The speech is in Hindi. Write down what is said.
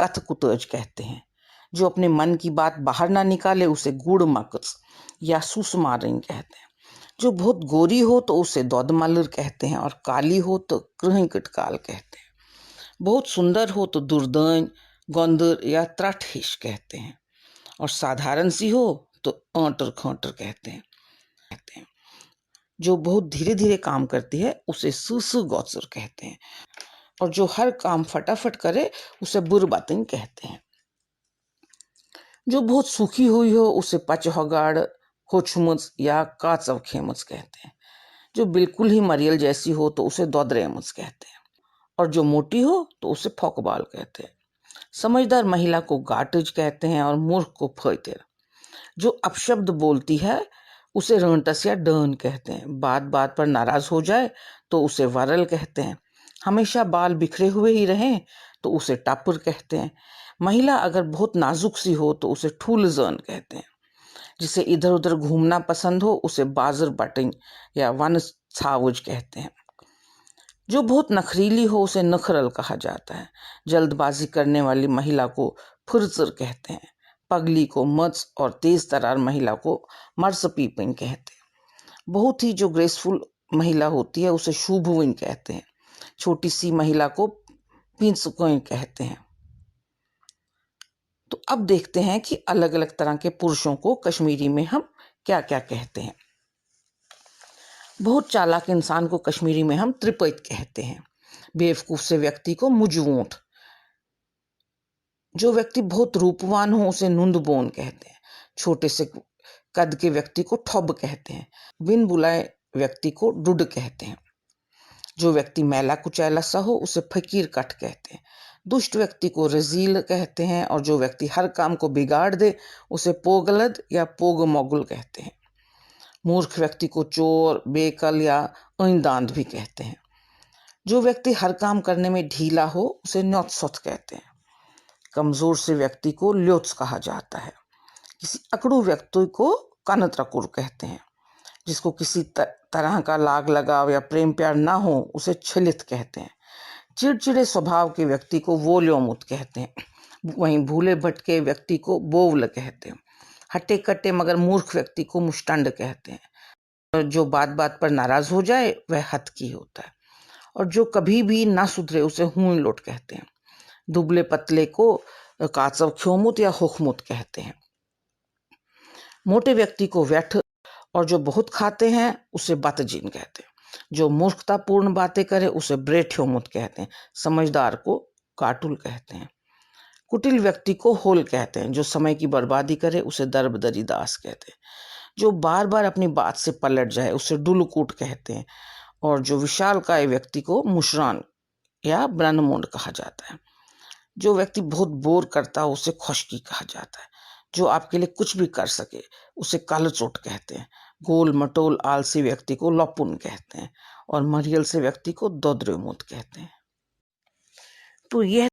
कथकुतज कहते हैं। जो अपने मन की बात बाहर ना निकाले उसे गुड़ मकस या सुसमारिन कहते हैं। जो बहुत गोरी हो तो उसे दौदमलर कहते हैं और काली हो तो कृहिकटकाल कहते हैं। बहुत सुंदर हो तो दुर्दैन, गौंदर या त्रठहिश कहते हैं और साधारण सी हो तो आंटर खांटर कहते हैं। जो बहुत धीरे धीरे काम करती है उसे सुसु गौसर कहते हैं और जो हर काम फटाफट करे उसे बुरबातिन कहते हैं। जो बहुत सूखी हुई हो उसे पचहगाड़, होछमुच या काचव खेमुच कहते हैं। जो बिल्कुल ही मरियल जैसी हो तो उसे दौदरेमुच कहते हैं और जो मोटी हो तो उसे फोकबाल कहते हैं। समझदार महिला को गाटज कहते हैं और मूर्ख को फैतेर। जो अपशब्द बोलती है उसे रंटस या डर्न कहते हैं। बात बात पर नाराज हो जाए तो उसे वरल कहते हैं। हमेशा बाल बिखरे हुए ही रहें तो उसे टापुर कहते हैं। महिला अगर बहुत नाजुक सी हो तो उसे ठूलजन कहते हैं। जिसे इधर उधर घूमना पसंद हो उसे बाजर बटिंग या वन छावज कहते हैं। जो बहुत नखरीली हो उसे नखरल कहा जाता है। जल्दबाजी करने वाली महिला को फुरसर कहते हैं। पगली को मच और तेज तरार महिला को मर्स पीपिंग कहते हैं। बहुत ही जो ग्रेसफुल महिला होती है उसे शुभविन कहते हैं। छोटी सी महिला को पिंसुकोइन कहते हैं। तो अब देखते हैं कि अलग अलग तरह के पुरुषों को कश्मीरी में हम क्या क्या कहते हैं। बहुत चालाक इंसान को कश्मीरी में हम त्रिपैत कहते हैं। बेवकूफ से व्यक्ति को मुजवूंठ। जो व्यक्ति बहुत रूपवान हो उसे नुंदबोन कहते हैं। छोटे से कद के व्यक्ति को ठब कहते हैं। बिन बुलाए व्यक्ति को डुड कहते हैं। जो व्यक्ति मैला कुचैला सा हो उसे फकीर कट कहते हैं। दुष्ट व्यक्ति को रजील कहते हैं और जो व्यक्ति हर काम को बिगाड़ दे उसे पोगलद या पोग मोगुल कहते हैं। मूर्ख व्यक्ति को चोर, बेकल या ऐंदांध भी कहते हैं। जो व्यक्ति हर काम करने में ढीला हो उसे न्योत्सोत कहते हैं। कमजोर से व्यक्ति को ल्योत्स कहा जाता है। किसी अकड़ू व्यक्ति को कानत्रकुर कहते हैं। जिसको किसी तरह का लाग लगाव या प्रेम प्यार ना हो उसे छलित कहते हैं। चिड़चिड़े स्वभाव के व्यक्ति को वोल्योमुत कहते हैं। वहीं भूले भटके व्यक्ति को बोवल कहते हैं। हट्टे कट्टे मगर मूर्ख व्यक्ति को मुष्टंड कहते हैं। जो बात बात पर नाराज हो जाए वह हतकी होता है और जो कभी भी ना सुधरे उसे हुई लोट कहते हैं। दुबले पतले को काचव ख्योमुत या हुखमुत कहते हैं। मोटे व्यक्ति को व्यठ और जो बहुत खाते हैं उसे बतजीन कहते हैं। जो मूर्खतापूर्ण बातें करे उसे ब्रेठ्योमुत कहते हैं। समझदार को काटुल कहते हैं। कुटिल व्यक्ति को होल कहते हैं। जो समय की बर्बादी करे उसे दरबदरी दास कहते हैं। जो बार बार अपनी बात से पलट जाए उसे डुलकूट कहते हैं और जो विशालकाय व्यक्ति को मुशरान या ब्रह्ममुंड कहा जाता है। जो व्यक्ति बहुत बोर करता है उसे खुशकी कहा जाता है। जो आपके लिए कुछ भी कर सके उसे कालचोट कहते हैं। गोल मटोल आलसी व्यक्ति को लपुन कहते हैं और मरियल से व्यक्ति को दोद्रेमुत कहते हैं। तो यह